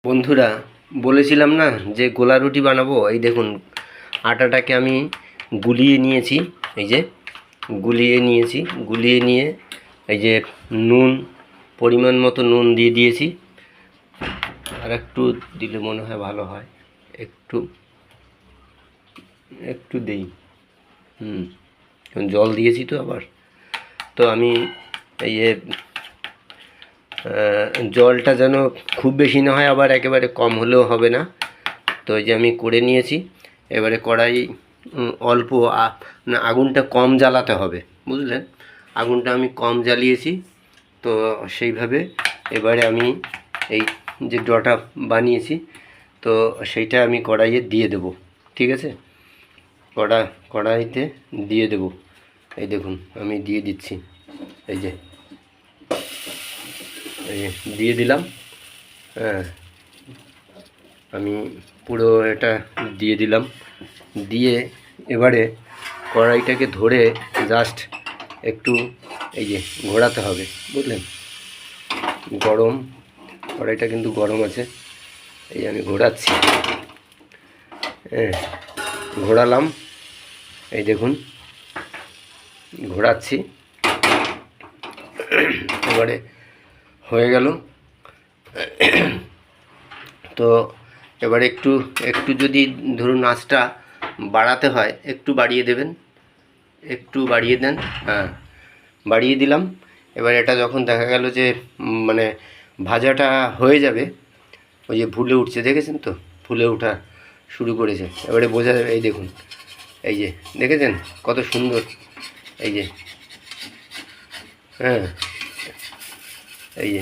বন্ধুরা, বলেছিলাম না যে গোলা রুটি বানাবো। এই দেখুন, আটাটাকে আমি গুলিয়ে নিয়েছি। এই যে গুলিয়ে নিয়ে এই যে নুন, পরিমাণ মতো নুন দিয়ে দিয়েছি। আর একটু দিলে মনে হয় ভালো হয়। একটু একটু দেই। জল দিয়েছি তো আবার। তো আমি এই যে জলটা যেন খুব বেশি না হয়, আবার একেবারে কম হলেও হবে না। তো এই যে আমি করে নিয়েছি। এবারে কড়াই অল্প আগুনটা কম জ্বালাতে হবে, বুঝলেন? আগুনটা আমি কম জ্বালিয়েছি। তো সেইভাবে এবারে আমি এই যে ডটা বানিয়েছি, তো সেইটা আমি কড়াইয়ে দিয়ে দেব। ঠিক আছে, কড়াইতে দিয়ে দেব। এই দেখুন, আমি দিয়ে দিচ্ছি। এই যে দিয়ে দিলাম। হ্যাঁ, আমি পুরো এটা দিয়ে দিলাম। দিয়ে এবারে কড়াইটাকে ধরে জাস্ট একটু এই যে ঘোরাতে হবে, বুঝলেন? গরম, কড়াইটা কিন্তু গরম আছে। এই আমি ঘোরাচ্ছি। হ্যাঁ, ঘোরালাম। এই দেখুন, ঘোরাচ্ছি। এবারে হয়ে গেল। তো এবারে একটু একটু যদি ধরুন আঁচটা বাড়াতে হয়, একটু বাড়িয়ে দেবেন, একটু বাড়িয়ে দেন। হ্যাঁ, বাড়িয়ে দিলাম। এবার এটা যখন দেখা গেল যে মানে ভাজাটা হয়ে যাবে, ওই যে ফুলে উঠছে, দেখেছেন তো? ফুলে ওঠা শুরু করেছে। এবারে বোঝা যাবে। এই দেখুন, এই যে দেখেছেন কত সুন্দর। এই যে, হ্যাঁ, এই যে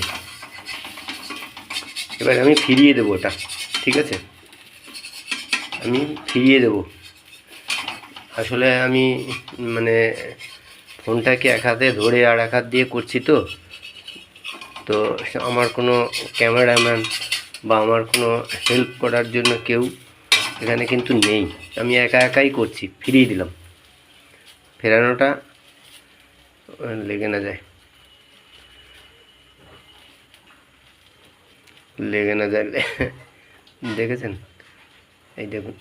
এবার আমি ফিরিয়ে দেবো ওটা। ঠিক আছে, আমি ফিরিয়ে দেব। আসলে আমি মানে ফোনটাকে এক হাতে ধরে আর এক হাত দিয়ে করছি। তো তো আমার কোনো ক্যামেরাম্যান বা আমার কোনো হেল্প করার জন্য কেউ এখানে কিন্তু নেই। আমি একা একাই করছি। ফিরিয়ে দিলাম। ফেরানোটা লেগে না যায়, দেখেছেন? এই দেখুন,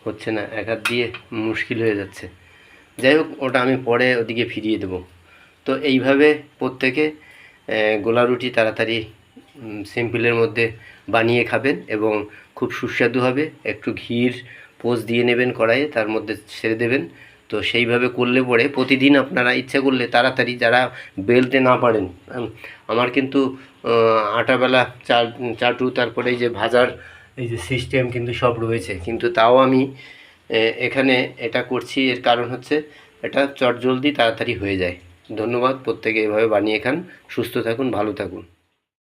হচ্ছে না, এক হাত দিয়ে মুশকিল হয়ে যাচ্ছে। যাই হোক, ওটা আমি পরে ওদিকে ফিরিয়ে দেব। তো এইভাবে প্রত্যেকে গোলা রুটি তাড়াতাড়ি সিম্পলের মধ্যে বানিয়ে খাবেন এবং খুব সুস্বাদু হবে। একটু ঘির পোস্ট দিয়ে নেবেন কড়াইয়ে, তার মধ্যে ছেড়ে দেবেন। তো সেইভাবে করলে পরে প্রতিদিন আপনারা ইচ্ছা করলে তাড়াতাড়ি, যারা বেলতে না পারেন, আমার কিন্তু আটাবেলা চাটু, তারপরে এই যে ভাজার এই যে সিস্টেম কিন্তু সব রয়েছে, কিন্তু তাও আমি এখানে এটা করছি। এর কারণ হচ্ছে এটা চটজলদি তাড়াতাড়ি হয়ে যায়। ধন্যবাদ। প্রত্যেকে এভাবে বানিয়ে খান। সুস্থ থাকুন, ভালো থাকুন।